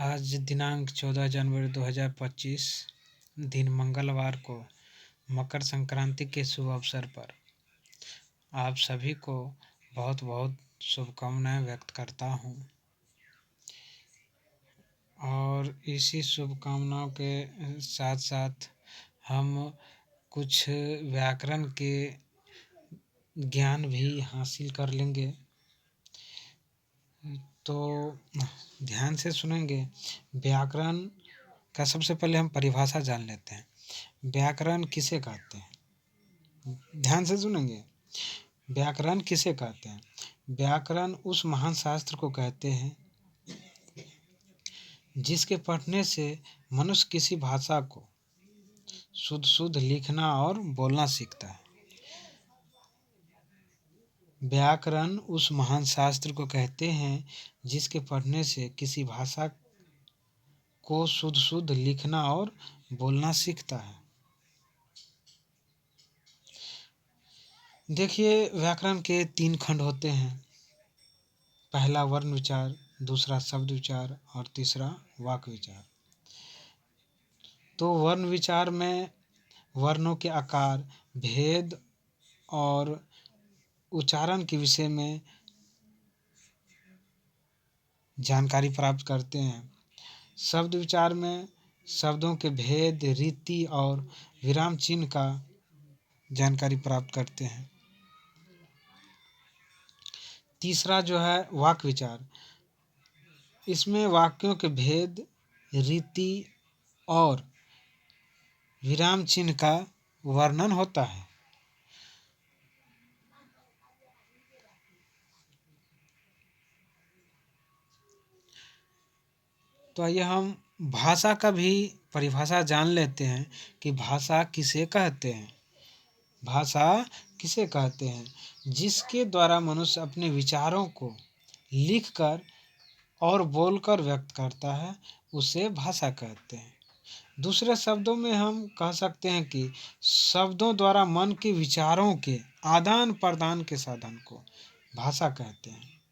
आज दिनांक 14 जनवरी 2025 दिन मंगलवार को मकर संक्रांति के शुभ अवसर पर आप सभी को बहुत बहुत शुभकामनाएं व्यक्त करता हूं। और इसी शुभकामनाओं के साथ साथ हम कुछ व्याकरण के ज्ञान भी हासिल कर लेंगे। तो ध्यान से सुनेंगे। व्याकरण का सबसे पहले हम परिभाषा जान लेते हैं। व्याकरण किसे कहते हैं? ध्यान से सुनेंगे। व्याकरण किसे कहते हैं? व्याकरण उस महान शास्त्र को कहते हैं जिसके पढ़ने से मनुष्य किसी भाषा को शुद्ध शुद्ध लिखना और बोलना सीखता है। व्याकरण उस महान शास्त्र को कहते हैं जिसके पढ़ने से किसी भाषा को शुद्ध शुद्ध लिखना और बोलना सीखता है। देखिए, व्याकरण के 3 खंड होते हैं। पहला वर्ण विचार, दूसरा शब्द विचार और तीसरा वाक्य विचार। तो वर्ण विचार में वर्णों के आकार, भेद और उच्चारण के विषय में जानकारी प्राप्त करते हैं। शब्द विचार में शब्दों के भेद, रीति और विराम चिन्ह का जानकारी प्राप्त करते हैं। तीसरा जो है वाक्य विचार, इसमें वाक्यों के भेद, रीति और विराम चिन्ह का वर्णन होता है। तो आइए हम भाषा का भी परिभाषा जान लेते हैं कि भाषा किसे कहते हैं। भाषा किसे कहते हैं? जिसके द्वारा मनुष्य अपने विचारों को लिखकर और बोलकर व्यक्त करता है, उसे भाषा कहते हैं। दूसरे शब्दों में हम कह सकते हैं कि शब्दों द्वारा मन के विचारों के आदान प्रदान के साधन को भाषा कहते हैं।